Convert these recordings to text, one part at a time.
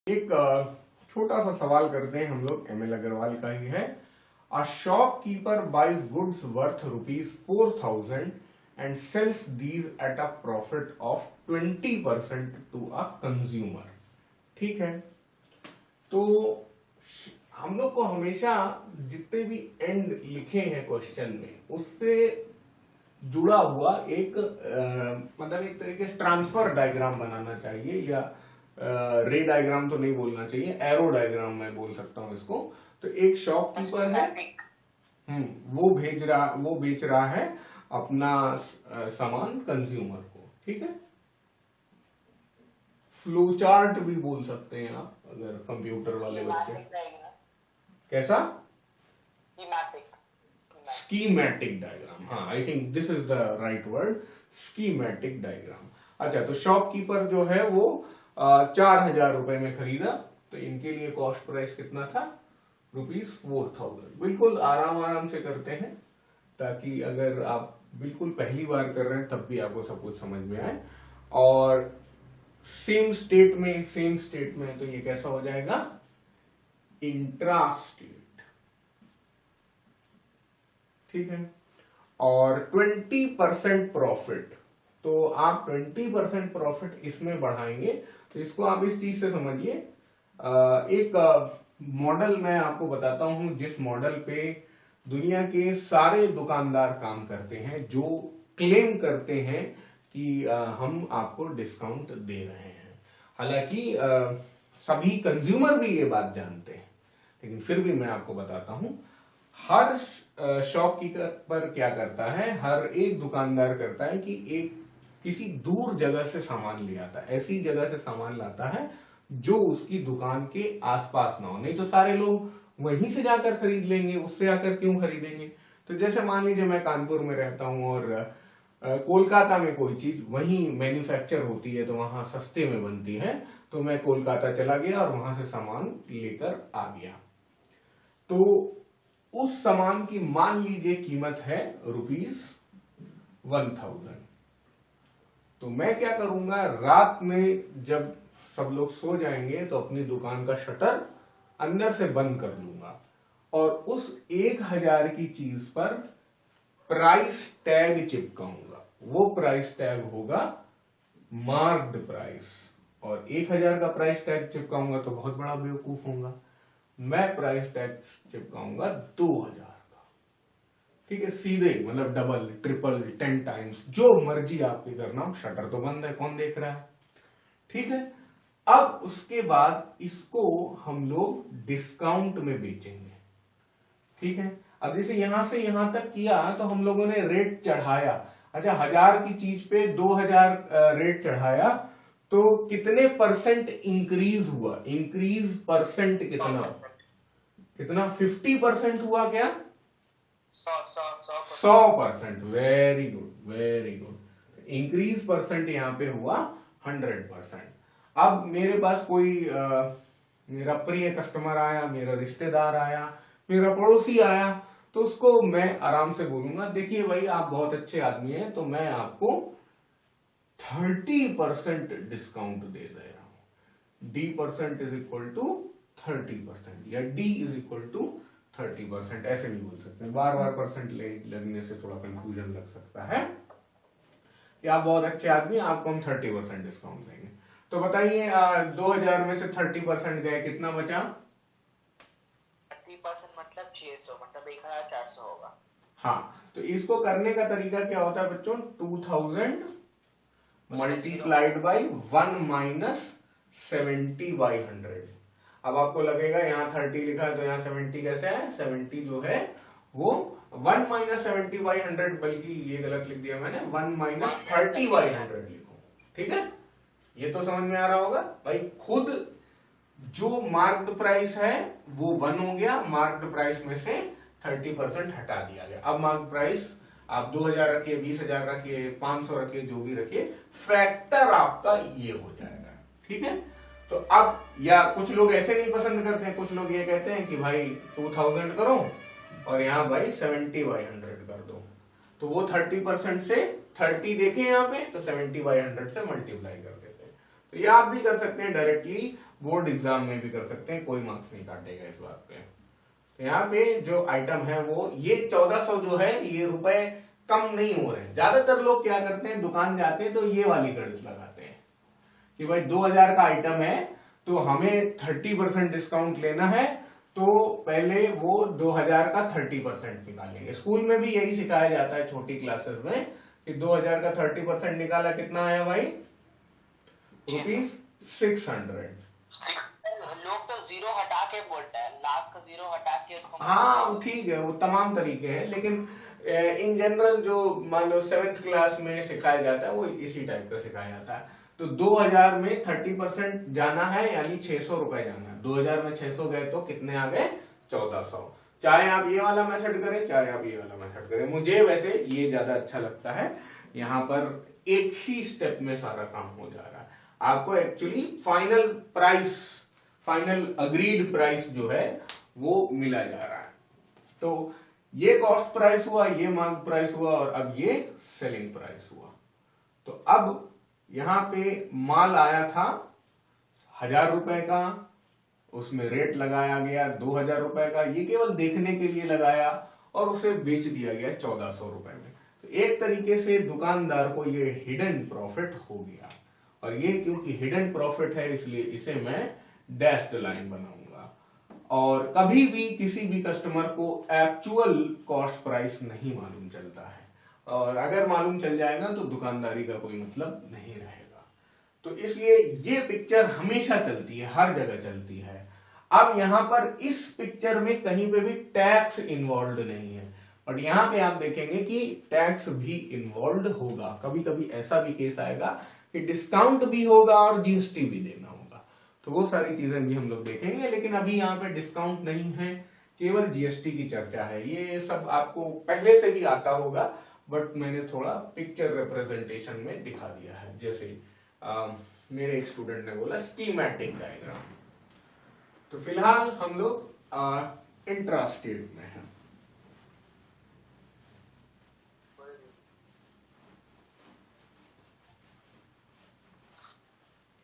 एक छोटा सा सवाल करते हैं हम लोग, एमएल अग्रवाल का ही है। A shopkeeper buys goods worth ₹4,000 and sells these at a profit of 20% to a consumer. ठीक है, तो हम लोग को हमेशा जितने भी एंड लिखे हैं क्वेश्चन में उससे जुड़ा हुआ एक मतलब एक तरीके से ट्रांसफर डायग्राम बनाना चाहिए, या रे डायग्राम तो नहीं बोलना चाहिए, एरो डायग्राम मैं बोल सकता हूं इसको। तो एक शॉपकीपर है, वो बेच रहा है अपना सामान कंज्यूमर को। ठीक है, फ्लो चार्ट भी बोल सकते हैं आप अगर कंप्यूटर वाले बच्चे। कैसा? स्कीमेटिक डायग्राम, हाँ, I think this is the right word, schematic diagram. अच्छा, तो शॉपकीपर जो है वो 4,000 रुपए में खरीदा, तो इनके लिए कॉस्ट प्राइस कितना था? ₹4,000। बिल्कुल आराम से करते हैं ताकि अगर आप बिल्कुल पहली बार कर रहे हैं तब भी आपको सब कुछ समझ में आए। और सेम स्टेट में तो ये कैसा हो जाएगा? Intra state. ठीक है, और 20% प्रॉफिट, तो आप 20% प्रॉफिट इसमें बढ़ाएंगे। तो इसको आप इस चीज से समझिए, एक मॉडल मैं आपको बताता हूं जिस मॉडल पे दुनिया के सारे दुकानदार काम करते हैं, जो क्लेम करते हैं कि हम आपको डिस्काउंट दे रहे हैं। हालांकि सभी कंज्यूमर भी ये बात जानते हैं, लेकिन फिर भी मैं आपको बताता हूं। हर शॉपकीपर क्या करता है, हर एक दुकानदार करता है कि एक किसी दूर जगह से सामान ले आता है, ऐसी जगह से सामान लाता है जो उसकी दुकान के आसपास ना हो, नहीं तो सारे लोग वहीं से जाकर खरीद लेंगे, उससे आकर क्यों खरीदेंगे। तो जैसे मान लीजिए मैं कानपुर में रहता हूं और कोलकाता में कोई चीज वहीं मैन्युफैक्चर होती है, तो वहां सस्ते में बनती है, तो मैं कोलकाता चला गया और वहां से सामान लेकर आ गया। तो उस सामान की मान लीजिए कीमत है ₹1,000। तो मैं क्या करूंगा, रात में जब सब लोग सो जाएंगे तो अपनी दुकान का शटर अंदर से बंद कर दूंगा और उस 1,000 की चीज पर प्राइस टैग चिपकाऊंगा। वो प्राइस टैग होगा मार्क्ड प्राइस, और 1,000 का प्राइस टैग चिपकाऊंगा तो बहुत बड़ा बेवकूफ होगा। मैं प्राइस टैग चिपकाऊंगा 2,000 का। ठीक है, सीधे मतलब डबल, ट्रिपल, 10 टाइम्स, जो मर्जी आपके करना, शटर तो बंद है, कौन देख रहा है। ठीक है, अब उसके बाद इसको हम लोग डिस्काउंट में बेचेंगे। ठीक है, अब जैसे यहां से यहां तक किया तो हम लोगों ने रेट चढ़ाया। अच्छा, 1,000 की चीज पे 2,000 रेट चढ़ाया, तो कितने परसेंट इंक्रीज हुआ? इंक्रीज परसेंट कितना 50% हुआ क्या? 100%। Very good. इंक्रीज परसेंट यहां पे हुआ 100%। अब मेरे पास कोई मेरा प्रिय कस्टमर आया, मेरा रिश्तेदार आया, मेरा पड़ोसी आया, तो उसको मैं आराम से बोलूंगा, देखिए भाई आप बहुत अच्छे आदमी हैं, तो मैं आपको 30% डिस्काउंट दे रहा हूं। D% इज इक्वल टू 30%, या D इज इक्वल टू 30%, ऐसे भी बोल सकते हैं। बार बार परसेंट लगने से थोड़ा कंफ्यूजन लग सकता है कि आप बहुत अच्छे आदमी, आपको हम 30% डिस्काउंट देंगे। तो बताइए 2,000 में से 30% गए, कितना बचा? 30% मतलब 600, मतलब 1,400 होगा। हाँ, तो इसको करने का तरीका क्या होता है बच्चों? 2,000 मल्टीप्लाइड बाई 1 माइनस 70/100। अब आपको लगेगा यहाँ 30 लिखा है तो यहाँ 70 कैसे है? 70 जो है वो 1 माइनस 70/100, बल्कि ये गलत लिख दिया मैंने, 1 माइनस 30/100 लिखो। ठीक है, ये तो समझ में आ रहा होगा भाई। खुद जो मार्क्ड प्राइस है वो 1 हो गया, मार्क्ड प्राइस में से 30% हटा दिया गया। अब मार्क्ड प्राइस आप 2,000 रखिए, 20,000 रखिए, 500 रखिए, जो भी रखिए, फैक्टर आपका ये हो जाएगा। ठीक है, तो अब या कुछ लोग ऐसे नहीं पसंद करते हैं, कुछ लोग ये कहते हैं कि भाई 2,000 करो और यहाँ भाई 70/100 कर दो, तो वो 30% से 30 देखें यहाँ पे, तो 70/100 से मल्टीप्लाई कर देते हैं। तो ये आप भी कर सकते हैं डायरेक्टली, बोर्ड एग्जाम में भी कर सकते हैं, कोई मार्क्स नहीं काटेगा इस बात पे। तो यहाँ पे जो आइटम है वो ये 1400 जो है ये रुपए कम नहीं हो रहे हैं। ज्यादातर लोग क्या करते हैं, दुकान जाते हैं तो ये वाली गणित लगाते हैं कि भाई 2000 का आइटम है तो हमें 30% डिस्काउंट लेना है, तो पहले वो 2000 का 30% निकालेंगे। स्कूल में भी यही सिखाया जाता है छोटी क्लासेस में कि 2000 का 30% निकाला, कितना आया भाई, ₹600। लोग तो जीरो हटा के बोलते हैं, लाख का जीरो हटा के उसको। हाँ ठीक है, वो तमाम तरीके हैं, लेकिन इन जनरल जो मान लो 7th क्लास में सिखाया जाता है वो इसी टाइप का सिखाया जाता है। तो 2000 में 30% जाना है यानी 600 रुपए जाना है। 2000 में 600 गए तो कितने आ गए, 1400। चाहे आप ये वाला मेथड करें चाहे आप ये वाला मेथड करें, मुझे वैसे ये ज्यादा अच्छा लगता है। यहाँ पर एक ही स्टेप में सारा काम हो जा रहा है। आपको actually final price, final agreed price जो है वो मिला जा रहा है। तो ये कॉस्ट प्राइस हुआ, ये मार्क प्राइस हुआ, और अब ये सेलिंग प्राइस हुआ। तो अब यहां पे माल आया था 1000 रुपए का, उसमें रेट लगाया गया 2000 रुपए का, ये केवल देखने के लिए लगाया और उसे बेच दिया गया 1400 रुपए में। तो एक तरीके से दुकानदार को ये हिडन प्रॉफिट हो गया, और ये क्योंकि हिडन प्रॉफिट है इसलिए इसे मैं डैश्ड लाइन बनाऊंगा। और कभी भी किसी भी कस्टमर को एक्चुअल कॉस्ट प्राइस नहीं मालूम चलता है, और अगर मालूम चल जाएगा तो दुकानदारी का कोई मतलब नहीं रहेगा। तो इसलिए ये पिक्चर हमेशा चलती है, हर जगह चलती है। अब यहां पर इस पिक्चर में कहीं पे भी टैक्स इन्वॉल्व नहीं है, बट यहां पे आप देखेंगे कि टैक्स भी इन्वॉल्व होगा। कभी कभी ऐसा भी केस आएगा कि डिस्काउंट भी होगा और जीएसटी भी देना होगा, तो वो सारी चीजें भी हम लोग देखेंगे। लेकिन अभी यहाँ पे डिस्काउंट नहीं है, केवल जीएसटी की चर्चा है। ये सब आपको पहले से भी आता होगा, बट मैंने थोड़ा पिक्चर रिप्रेजेंटेशन में दिखा दिया है। जैसे मेरे एक स्टूडेंट ने बोला स्कीमेटिक डायग्राम। तो फिलहाल हम लोग इंट्रास्टेट में हैं।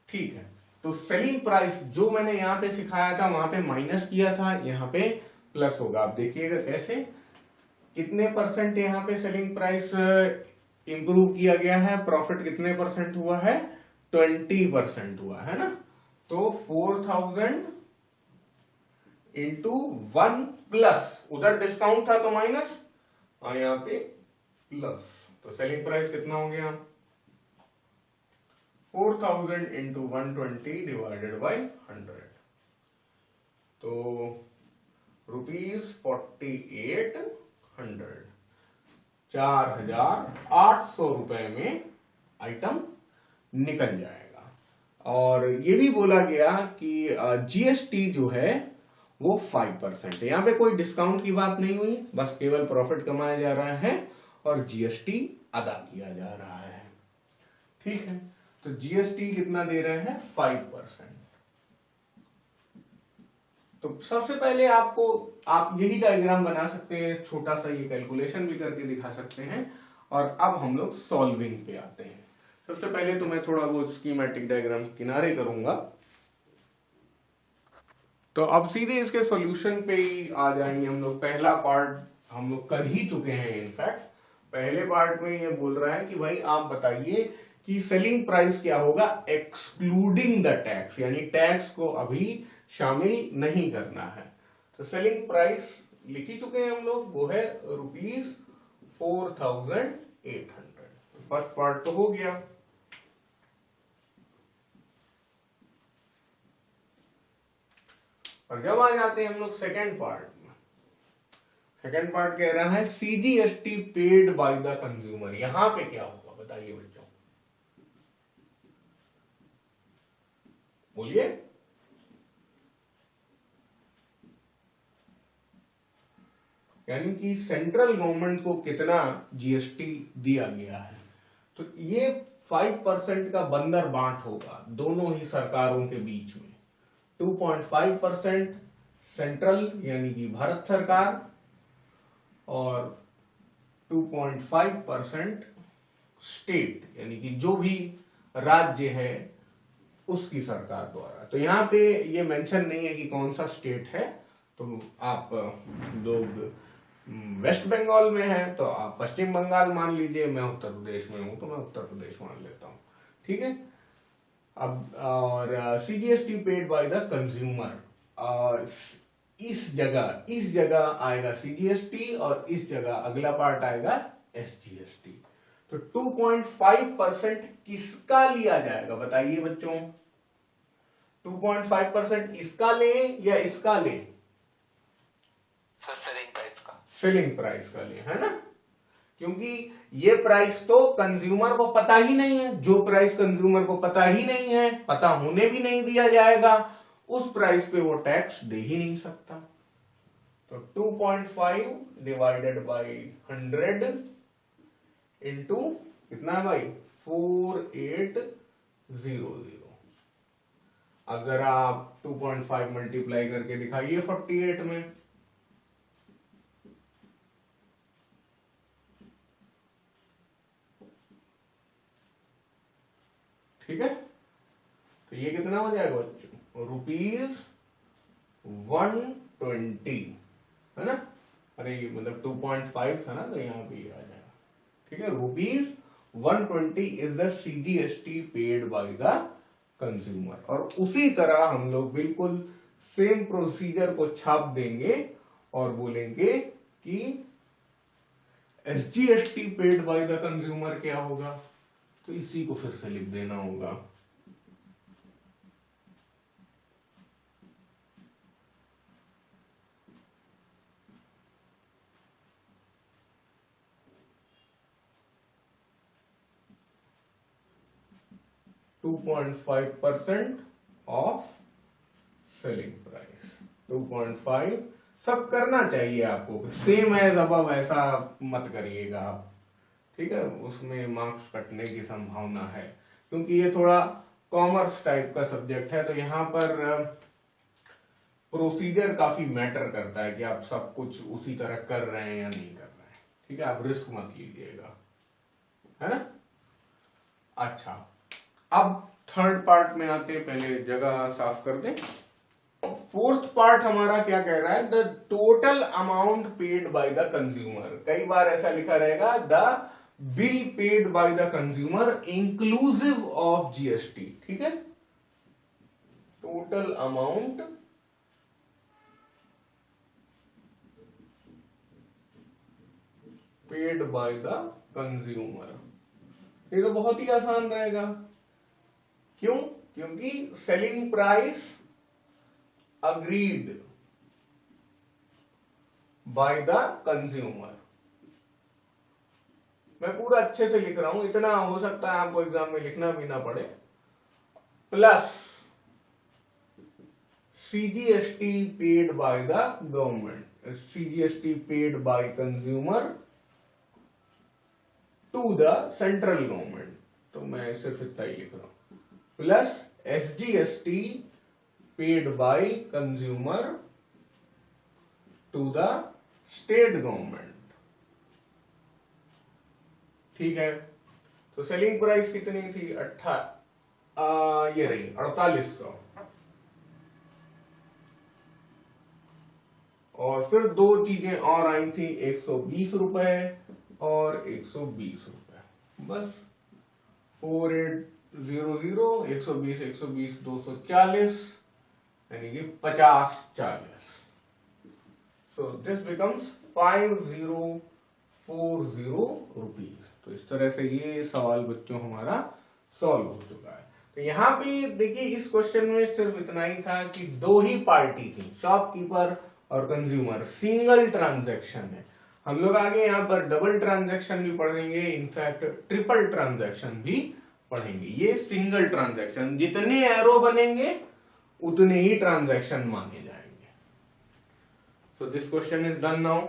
ठीक है, तो सेलिंग प्राइस जो मैंने यहां पे सिखाया था वहां पे माइनस किया था, यहां पे प्लस होगा। आप देखिएगा कैसे, कितने परसेंट यहाँ पे सेलिंग प्राइस इंप्रूव किया गया है, प्रॉफिट कितने परसेंट हुआ है, 20% हुआ है ना। तो 4000 इंटू 1 प्लस, उधर डिस्काउंट था तो माइनस और यहाँ पे प्लस, तो सेलिंग प्राइस कितना हो गया, 4000 इंटू 120 डिवाइडेड बाई 100, तो ₹4800, 4800 रुपए में आइटम निकल जाएगा। और ये भी बोला गया कि जीएसटी जो है वो 5% है। यहाँ पे कोई डिस्काउंट की बात नहीं हुई, बस केवल प्रॉफिट कमाया जा रहा है और जीएसटी अदा किया जा रहा है। ठीक है, तो जीएसटी कितना दे रहे हैं, 5%। तो सबसे पहले आपको आप यही डायग्राम बना सकते हैं, छोटा सा ये कैलकुलेशन भी करके दिखा सकते हैं। और अब हम लोग सॉल्विंग पे आते हैं। सबसे पहले तो मैं थोड़ा वो स्कीमेटिक डायग्राम किनारे करूंगा, तो अब सीधे इसके सॉल्यूशन पे ही आ जाएंगे हम लोग। पहला पार्ट हम लोग कर ही चुके हैं। इनफैक्ट पहले पार्ट में ये बोल रहा है कि भाई आप बताइए कि सेलिंग प्राइस क्या होगा एक्सक्लूडिंग द टैक्स, यानी टैक्स को अभी शामिल नहीं करना है। तो सेलिंग प्राइस लिख ही चुके हैं हम लोग, वो है ₹4800। फर्स्ट पार्ट तो हो गया। और जब आ जाते हैं हम लोग सेकेंड पार्ट में, सेकेंड पार्ट कह रहा है CGST paid by the consumer. यहां पे क्या होगा बताइए बच्चों, बोलिए। यानी कि सेंट्रल गवर्नमेंट को कितना जीएसटी दिया गया है। तो ये 5% का बंदर बांट होगा दोनों ही सरकारों के बीच में। 2.5% सेंट्रल यानी कि भारत सरकार और 2.5% स्टेट यानी कि जो भी राज्य है उसकी सरकार द्वारा। तो यहाँ पे ये मेंशन नहीं है कि कौन सा स्टेट है, तो आप लोग वेस्ट बंगाल में है तो आप पश्चिम बंगाल मान लीजिए, मैं उत्तर प्रदेश में हूं तो मैं उत्तर प्रदेश मान लेता हूं, ठीक है। अब और CGST paid by the consumer, इस जगह आएगा सीजीएसटी और इस जगह अगला पार्ट आएगा एसजीएसटी। तो 2.5% किसका लिया जाएगा बताइए बच्चों? 2.5% इसका लें या इसका लें? सर सेलिंग प्राइस का। सेलिंग प्राइस का लें, है ना, क्योंकि ये प्राइस तो कंज्यूमर को पता ही नहीं है। जो प्राइस कंज्यूमर को पता ही नहीं है, पता होने भी नहीं दिया जाएगा, उस प्राइस पे वो टैक्स दे ही नहीं सकता। तो 2.5 डिवाइडेड बाई 100 इंटू कितना है भाई? 4800। अगर आप 2.5 मल्टीप्लाई करके दिखाइए 48 में, ठीक है। तो ये कितना हो जाएगा बच्चों? ₹120, है ना। अरे ये मतलब 2.5 था ना, तो यहाँ पे आ जाएगा, ठीक है। ₹120 is the CGST paid by the consumer. और उसी तरह हम लोग बिल्कुल सेम प्रोसीजर को छाप देंगे और बोलेंगे कि SGST paid by the consumer क्या होगा, तो इसी को फिर से लिख देना होगा। %2.5 ऑफ सेलिंग प्राइस। 2.5 सब करना चाहिए आपको, सेम एज अबव ऐसा मत करिएगा आप, ठीक है। उसमें मार्क्स कटने की संभावना है, क्योंकि ये थोड़ा कॉमर्स टाइप का सब्जेक्ट है। तो यहाँ पर प्रोसीजर काफी मैटर करता है कि आप सब कुछ उसी तरह कर रहे हैं या नहीं कर रहे हैं, ठीक है। आप रिस्क मत लीजिएगा, है ना। अच्छा, अब थर्ड पार्ट में आते हैं, पहले जगह साफ कर दें। फोर्थ पार्ट हमारा क्या कह रहा है? The total amount paid by the consumer. कई बार ऐसा लिखा रहेगा the bill paid by the consumer inclusive of GST, ठीक है। Total amount paid by the consumer. ये तो बहुत ही आसान रहेगा, क्यों? क्योंकि selling price agreed by the consumer. मैं पूरा अच्छे से लिख रहा हूं, इतना हो सकता है आपको एग्जाम में लिखना भी ना पड़े। Plus CGST paid by the government, CGST paid by consumer to the central government. तो मैं सिर्फ इतना ही लिख रहा हूं, plus SGST paid by consumer to the state government, ठीक है। तो सेलिंग प्राइस कितनी थी? ये रही 4800। और फिर दो चीजें और आई थी, 120 रुपए और 120 रुपए, बस 4800, 120, 120, 240, यानी कि 50-40। So this becomes 5040 rupees. तो इस तरह से ये सवाल बच्चों हमारा सॉल्व हो चुका है। तो यहाँ पे देखिए, इस क्वेश्चन में सिर्फ इतना ही था कि दो ही पार्टी थी, शॉपकीपर और कंज्यूमर, सिंगल ट्रांजैक्शन है। हम लोग आगे यहाँ पर डबल ट्रांजैक्शन भी पढ़ेंगे, इनफैक्ट ट्रिपल ट्रांजैक्शन भी पढ़ेंगे। ये सिंगल ट्रांजैक्शन, जितने एरो बनेंगे उतने ही ट्रांजैक्शन माने जाएंगे। So this question is done now.